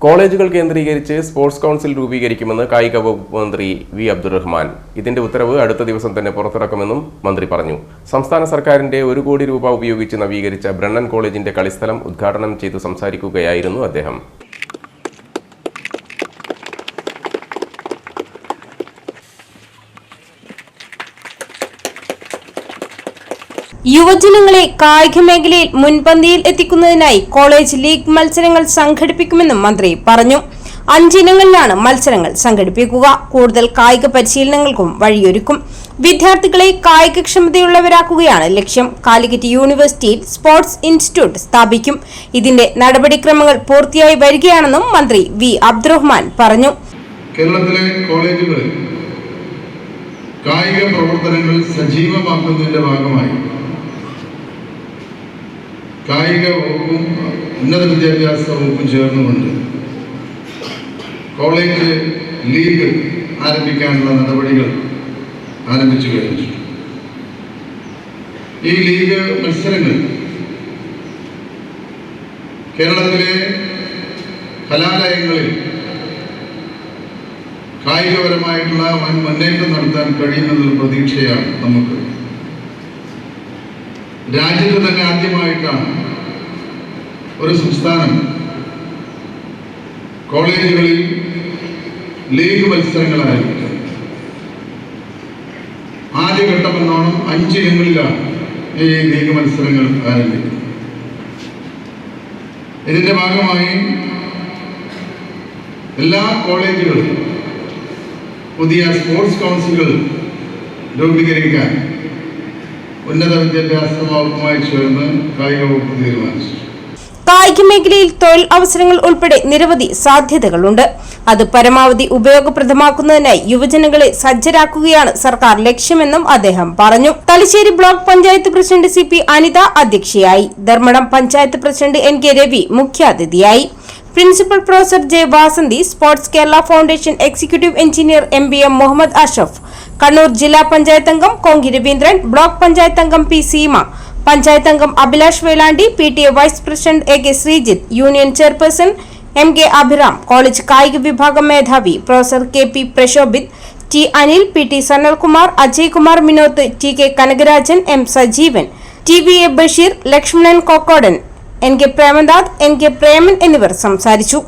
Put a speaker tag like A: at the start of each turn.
A: കോളേജുകൾ കേന്ദ്രീകരിച്ച് sports council രൂപീകരിക്കുമെന്ന് കായിക വകുപ്പ് മന്ത്രി വി അബ്ദുറഹ്മാൻ. ഇതിന്റെ ഉത്തരവ് അടുത്ത ദിവസം തന്നെ പുറത്തിറക്കുമെന്നും മന്ത്രി പറഞ്ഞു. സംസ്ഥാന സർക്കാരിന്റെ 1 കോടി രൂപ ഉപയോഗിച്ച് നവീകരിച്ച ബ്രണ്ണൻ കോളേജിന്റെ കളിസ്ഥലം ഉദ്ഘാടനം ചെയ്തു സംസാരിക്കുകയായിരുന്നു അദ്ദേഹം.
B: യുവജനങ്ങളെ കായിക മേഖലയിൽ മുൻപന്തിയിൽ എത്തിക്കുന്നതിനായി കോളേജ് ലീഗ് മത്സരങ്ങൾ സംഘടിപ്പിക്കുമെന്നും മന്ത്രി പറഞ്ഞു. 5 ഇനങ്ങളിലാണ് മത്സരങ്ങൾ സംഘടിപ്പിക്കുക. കൂടുതൽ കായിക പരിശീലനങ്ങൾക്കും വഴിയൊരുക്കും. വിദ്യാർത്ഥികളെ കായികക്ഷമതയുള്ളവരാക്കുകയാണ് ലക്ഷ്യം. കാലിക്കറ്റ് യൂണിവേഴ്സിറ്റിയിൽ സ്പോർട്സ് ഇൻസ്റ്റിറ്റ്യൂട്ട് സ്ഥാപിക്കും. ഇതിന്റെ നടപടിക്രമങ്ങൾ പൂർത്തിയായി വരികയാണെന്നും മന്ത്രി വി അബ്ദുറഹ്മാൻ പറഞ്ഞു.
C: കേരളത്തിലെ കോളേജുകളിൽ കായിക പ്രവർത്തനങ്ങൾ സജീവമാക്കുന്നതിന്റെ ഭാഗമായി കായിക വകുപ്പും ഉന്നത വിദ്യാഭ്യാസ വകുപ്പും ചേർന്നുകൊണ്ട് കോളേജ് ലീഗ് ആരംഭിക്കാനുള്ള നടപടികൾ ആരംഭിച്ചു കഴിഞ്ഞു. ഈ ലീഗ് മത്സരങ്ങൾ കേരളത്തിലെ കലാലയങ്ങളിൽ കായികപരമായിട്ടുള്ള വൻ മുന്നേറ്റം നടത്താൻ കഴിയുമെന്നൊരു പ്രതീക്ഷയാണ് നമുക്ക്. രാജ്യത്ത് തന്നെ ആദ്യമായിട്ടാണ് ഒരു സംസ്ഥാനം കോളേജുകളിൽ ലീഗ് മത്സരങ്ങൾ ആരംഭിക്കുന്നത്. ആദ്യഘട്ടമെന്നോണം 5 ഇനങ്ങളിലാണ് ഈ ലീഗ് മത്സരങ്ങൾ ആരംഭിക്കുന്നത്. ഇതിന്റെ ഭാഗമായി എല്ലാ കോളേജുകളും പുതിയ സ്പോർട്സ് കൗൺസിലുകൾ രൂപീകരിക്കാൻ ഉന്നത വിദ്യാഭ്യാസ വകുപ്പുമായി ചേർന്ന് കായിക വകുപ്പ് തീരുമാനിച്ചു.
B: കായിക മേഖലയിൽ തൊഴിൽ അവസരങ്ങൾ ഉൾപ്പെടെ നിരവധി സാധ്യതകളുണ്ട്. അത് പരമാവധി ഉപയോഗപ്രദമാക്കുന്നതിനായി യുവജനങ്ങളെ സജ്ജരാക്കുകയാണ് സർക്കാർ ലക്ഷ്യമെന്നും അദ്ദേഹം പറഞ്ഞു. Thalassery block panchayat president CP Anitha അധ്യക്ഷയായി. ധർമ്മടം പഞ്ചായത്ത് പ്രസിഡന്റ് NK രവി മുഖ്യാതിഥിയായി. Principal professor J Vasanthi, sports Kerala foundation executive engineer MBM Muhammad Ashraf, Kannur ജില്ലാ പഞ്ചായത്ത് അംഗം കോങ്കി രവീന്ദ്രൻ, ബ്ലോക്ക് പഞ്ചായത്ത് അംഗം P സീമ, പഞ്ചായത്ത് അംഗം Abhilash Velandi, PTA vice president AK Sreejith, union chairperson MK Abhiram, college കായിക വിഭാഗം മേധാവി professor KP Prashobhith, T Anil, PT Sanalkumar, Ajay Kumar Minoth, TK Kanakarajan, M Sajeevan, TVA Basheer, Lakshmanan Kokkodan, NK Premnath, NK Preman എന്നിവർ സംസാരിച്ചു.